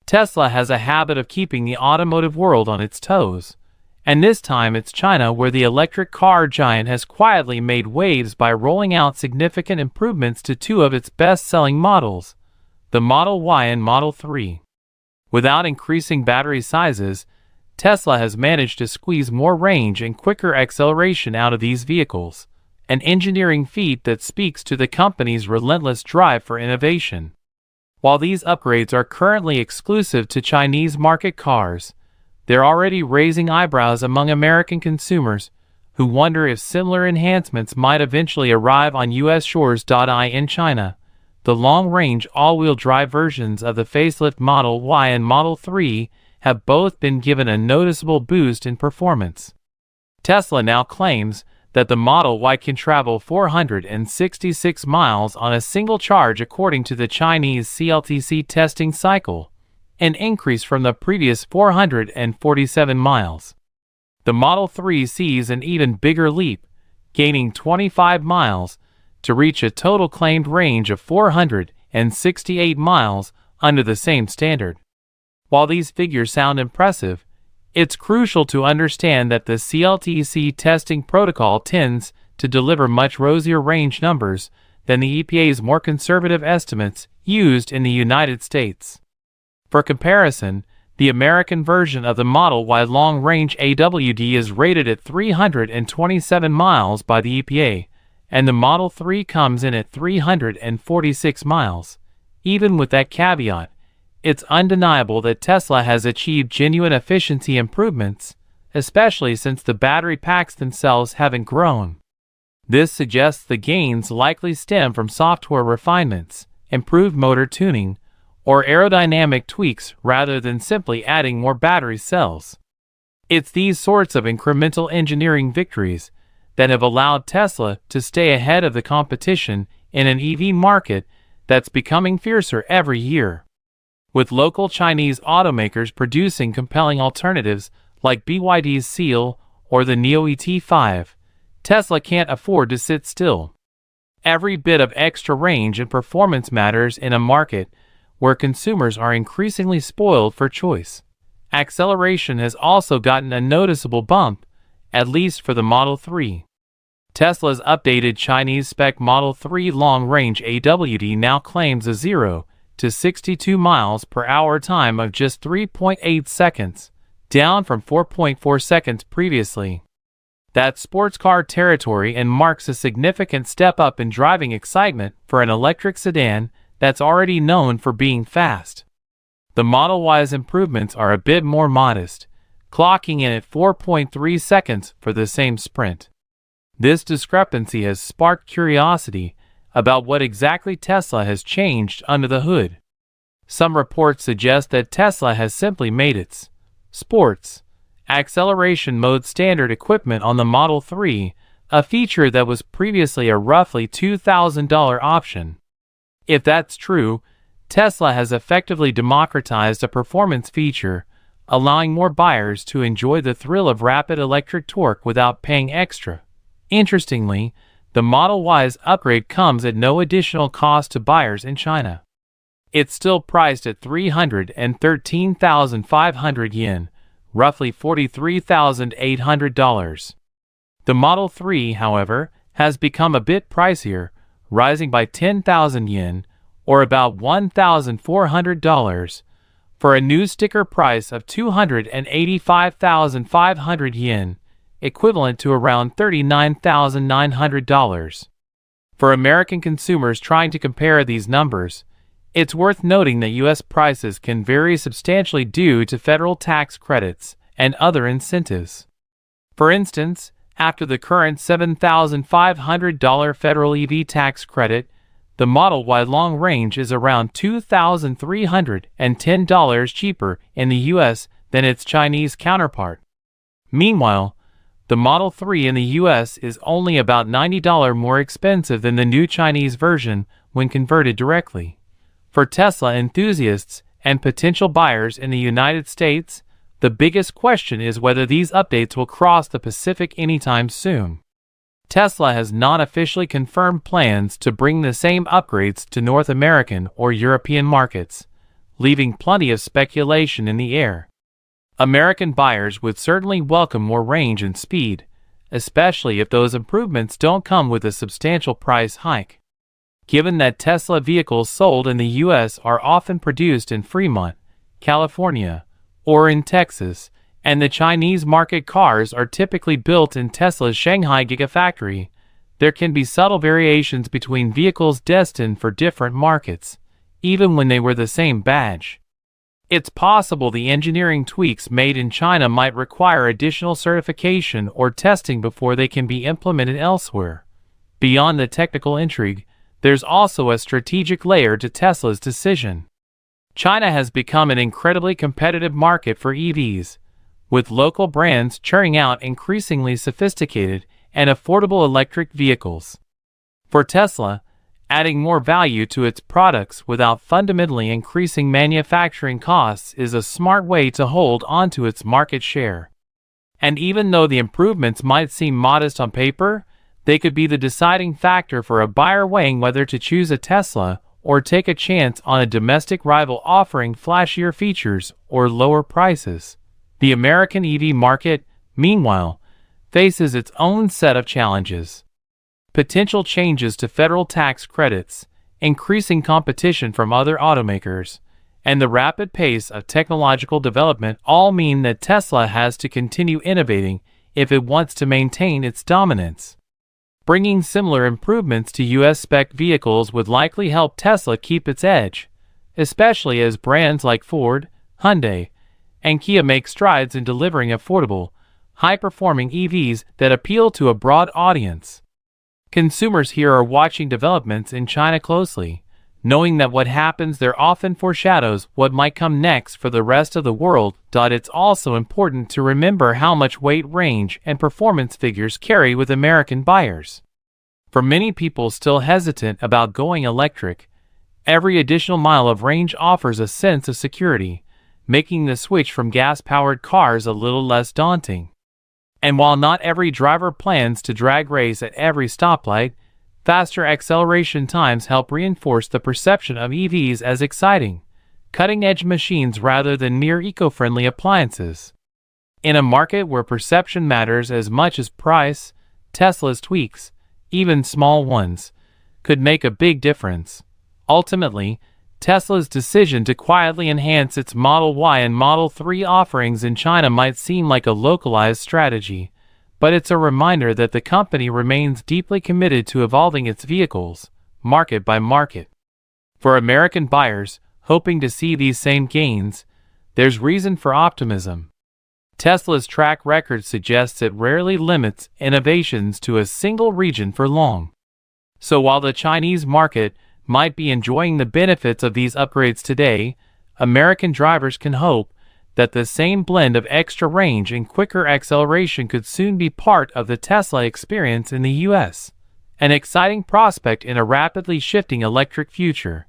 Tesla has a habit of keeping the automotive world on its toes. And this time it's China where the electric car giant has quietly made waves by rolling out significant improvements to two of its best-selling models, the Model Y and Model 3. Without increasing battery sizes, Tesla has managed to squeeze more range and quicker acceleration out of these vehicles, an engineering feat that speaks to the company's relentless drive for innovation. While these upgrades are currently exclusive to Chinese market cars, they're already raising eyebrows among American consumers who wonder if similar enhancements might eventually arrive on U.S. shores. In China, the long-range all-wheel drive versions of the facelift Model Y and Model 3 have both been given a noticeable boost in performance. Tesla now claims that the Model Y can travel 466 miles on a single charge according to the Chinese CLTC testing cycle, an increase from the previous 447 miles. The Model 3 sees an even bigger leap, gaining 25 miles to reach a total claimed range of 468 miles under the same standard. While these figures sound impressive, it's crucial to understand that the CLTC testing protocol tends to deliver much rosier range numbers than the EPA's more conservative estimates used in the United States. For comparison, the American version of the Model Y long-range AWD is rated at 327 miles by the EPA, and the Model 3 comes in at 346 miles. Even with that caveat, it's undeniable that Tesla has achieved genuine efficiency improvements, especially since the battery packs themselves haven't grown. This suggests the gains likely stem from software refinements, improved motor tuning, or aerodynamic tweaks rather than simply adding more battery cells. It's these sorts of incremental engineering victories that have allowed Tesla to stay ahead of the competition in an EV market that's becoming fiercer every year. With local Chinese automakers producing compelling alternatives like BYD's Seal or the NIO ET5, Tesla can't afford to sit still. Every bit of extra range and performance matters in a market where consumers are increasingly spoiled for choice. Acceleration has also gotten a noticeable bump, at least for the Model 3. Tesla's updated Chinese spec Model 3 long-range AWD now claims a 0 to 62 miles per hour time of just 3.8 seconds, down from 4.4 seconds previously. That's sports car territory and marks a significant step up in driving excitement for an electric sedan that's already known for being fast. The Model Y's improvements are a bit more modest, clocking in at 4.3 seconds for the same sprint. This discrepancy has sparked curiosity about what exactly Tesla has changed under the hood. Some reports suggest that Tesla has simply made its sports acceleration mode standard equipment on the Model 3, a feature that was previously a roughly $2,000 option. If that's true, Tesla has effectively democratized a performance feature, allowing more buyers to enjoy the thrill of rapid electric torque without paying extra. Interestingly, the Model Y's upgrade comes at no additional cost to buyers in China. It's still priced at 313,500 yen, roughly $43,800. The Model 3, however, has become a bit pricier, rising by 10,000 yen, or about $1,400, for a new sticker price of 285,500 yen, equivalent to around $39,900. For American consumers trying to compare these numbers, it's worth noting that U.S. prices can vary substantially due to federal tax credits and other incentives. For instance, after the current $7,500 federal EV tax credit, the Model Y long range is around $2,310 cheaper in the U.S. than its Chinese counterpart. Meanwhile, the Model 3 in the US is only about $90 more expensive than the new Chinese version when converted directly. For Tesla enthusiasts and potential buyers in the United States, the biggest question is whether these updates will cross the Pacific anytime soon. Tesla has not officially confirmed plans to bring the same upgrades to North American or European markets, leaving plenty of speculation in the air. American buyers would certainly welcome more range and speed, especially if those improvements don't come with a substantial price hike. Given that Tesla vehicles sold in the U.S. are often produced in Fremont, California, or in Texas, and the Chinese market cars are typically built in Tesla's Shanghai Gigafactory, there can be subtle variations between vehicles destined for different markets, even when they wear the same badge. It's possible the engineering tweaks made in China might require additional certification or testing before they can be implemented elsewhere. Beyond the technical intrigue, there's also a strategic layer to Tesla's decision. China has become an incredibly competitive market for EVs, with local brands churning out increasingly sophisticated and affordable electric vehicles. For Tesla, adding more value to its products without fundamentally increasing manufacturing costs is a smart way to hold onto its market share. And even though the improvements might seem modest on paper, they could be the deciding factor for a buyer weighing whether to choose a Tesla or take a chance on a domestic rival offering flashier features or lower prices. The American EV market, meanwhile, faces its own set of challenges. Potential changes to federal tax credits, increasing competition from other automakers, and the rapid pace of technological development all mean that Tesla has to continue innovating if it wants to maintain its dominance. Bringing similar improvements to US spec vehicles would likely help Tesla keep its edge, especially as brands like Ford, Hyundai, and Kia make strides in delivering affordable, high-performing EVs that appeal to a broad audience. Consumers here are watching developments in China closely, knowing that what happens there often foreshadows what might come next for the rest of the world. It's also important to remember how much weight, range, and performance figures carry with American buyers. For many people still hesitant about going electric, every additional mile of range offers a sense of security, making the switch from gas-powered cars a little less daunting. And while not every driver plans to drag race at every stoplight, faster acceleration times help reinforce the perception of EVs as exciting, cutting-edge machines rather than mere eco-friendly appliances. In a market where perception matters as much as price, Tesla's tweaks, even small ones, could make a big difference. Ultimately, Tesla's decision to quietly enhance its Model Y and Model 3 offerings in China might seem like a localized strategy, but it's a reminder that the company remains deeply committed to evolving its vehicles, market by market. For American buyers hoping to see these same gains, there's reason for optimism. Tesla's track record suggests it rarely limits innovations to a single region for long. So while the Chinese market might be enjoying the benefits of these upgrades today, American drivers can hope that the same blend of extra range and quicker acceleration could soon be part of the Tesla experience in the US, an exciting prospect in a rapidly shifting electric future.